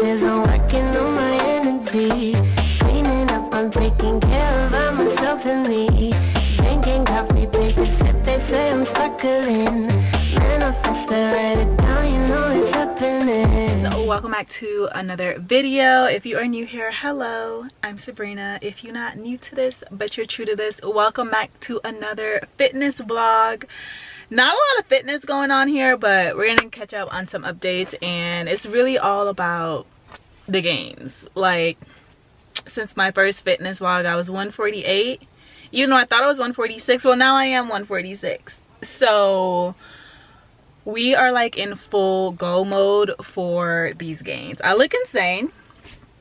says I'm working on my energy. Cleaning up, I'm taking care of myself and me. Drinking coffee, take a sip, they say I'm sparkling. Manifest, write it down, you know it's happening. So welcome back to another video. If you are new here, hello, I'm Subrena. If you're not new to this but you're true to this, welcome back to another fitness vlog. Not a lot of fitness going on here, but we're gonna catch up on some updates, and it's really all about the gains. Like, since my first fitness vlog, I was 148, even though I thought I was 146. Well, now I am 146. So we are like in full go mode for these gains. I look insane,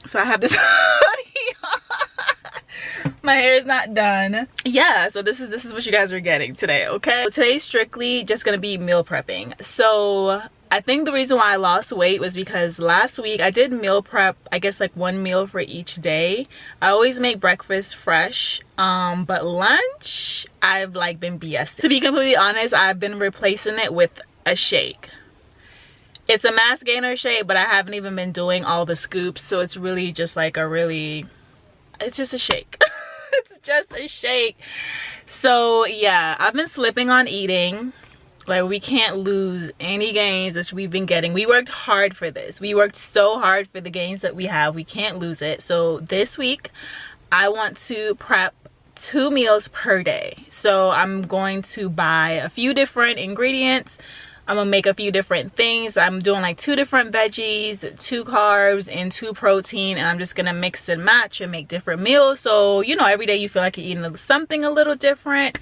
so I have this hoodie on. My hair is not done. Yeah, so this is what you guys are getting today, okay? So today's strictly just gonna be meal prepping. So I think the reason why I lost weight was because last week I did meal prep, I guess like one meal for each day. I always make breakfast fresh, but lunch I've like been BSing. To be completely honest, I've been replacing it with a shake. It's a mass gainer shake, but I haven't even been doing all the scoops, so it's really just like it's just a shake. It's just a shake. So yeah, I've been slipping on eating. Like, we can't lose any gains that we've been getting. We worked hard for this. We worked so hard for the gains that we have. We can't lose it. So this week I want to prep 2 meals per day. So I'm going to buy a few different ingredients. I'm gonna make a few different things. I'm doing like 2 different veggies, 2 carbs, and 2 protein, and I'm just gonna mix and match and make different meals. So, you know, every day you feel like you're eating something a little different.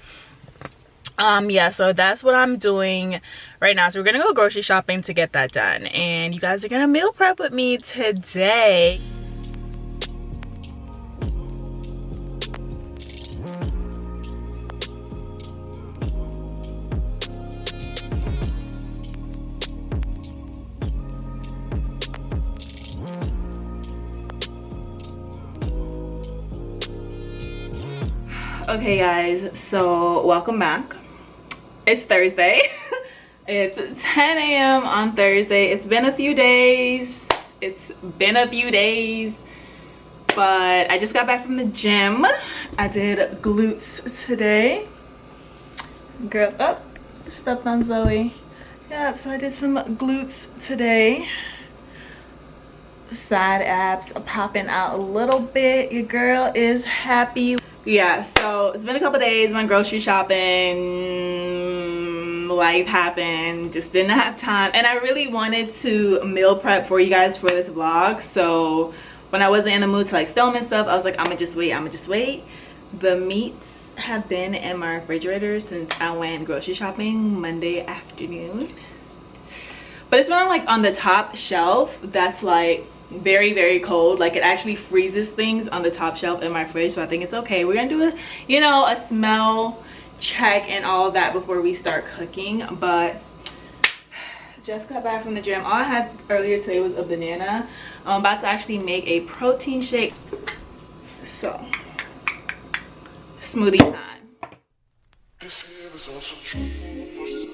Yeah, so that's what I'm doing right now. So we're gonna go grocery shopping to get that done, and you guys are gonna meal prep with me today. Okay guys, so welcome back. It's Thursday. It's 10 a.m. on Thursday. It's been a few days, but I just got back from the gym. I did glutes today. Girls, stepped on Zoe. Yep, so I did some glutes today. Side abs popping out a little bit. Your girl is happy. Yeah, so it's been a couple days. Went grocery shopping, life happened, just didn't have time, and I really wanted to meal prep for you guys for this vlog. So when I wasn't in the mood to like film and stuff, I was like, I'm gonna just wait. The meats have been in my refrigerator since I went grocery shopping Monday afternoon, but it's been on like on the top shelf that's like very cold. Like, it actually freezes things on the top shelf in my fridge, so I think it's okay. We're gonna do a, you know, a smell check and all of that before we start cooking. But just got back from the gym. All I had earlier today was a banana. I'm about to actually make a protein shake, so smoothie time. This here is also true for you.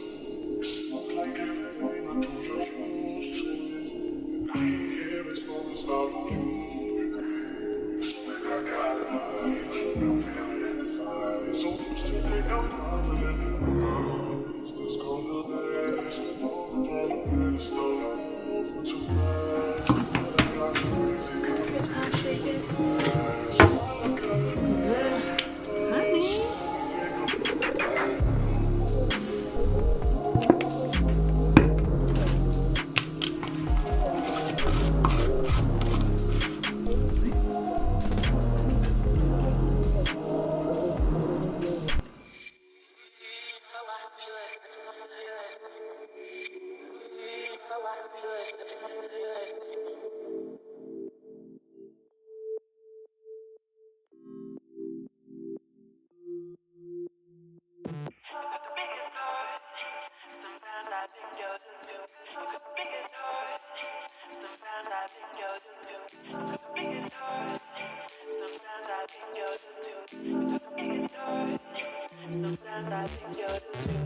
It's not like everything I do you're used to. I ain't here as long as about you. It's like I got it high, I'm feeling fine. So used to think I'm confident. Is this gonna last? All the better stuff. I'm moving too fast. I got crazy complication with the past. I got it. Sometimes I think you're just too. You got the biggest heart. Sometimes I think you're just too. You got the biggest heart. Sometimes I think you're just too. You got the biggest heart. Sometimes I think you're just too.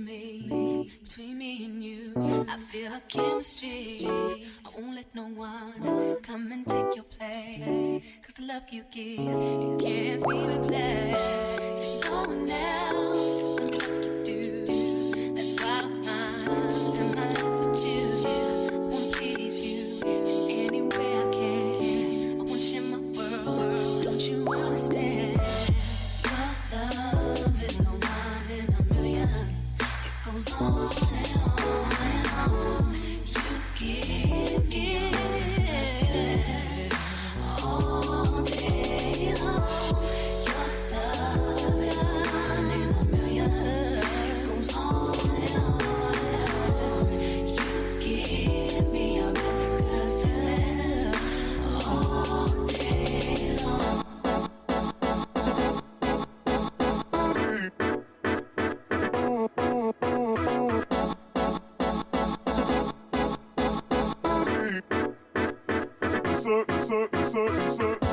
between me and you. I feel a chemistry. I won't let no one come and take your place. Cause the love you give, it can't be replaced. See no one else to love me like you do. That's why I'm mine. Spend my life with you. I wanna please you in any way I can. I wanna share my world. Don't you understand? Your love is a one in a million. It goes on and on and on. You give all day long. Your love is a one in a million. It goes on and on and on. You give me a really good feeling all day long. Insert.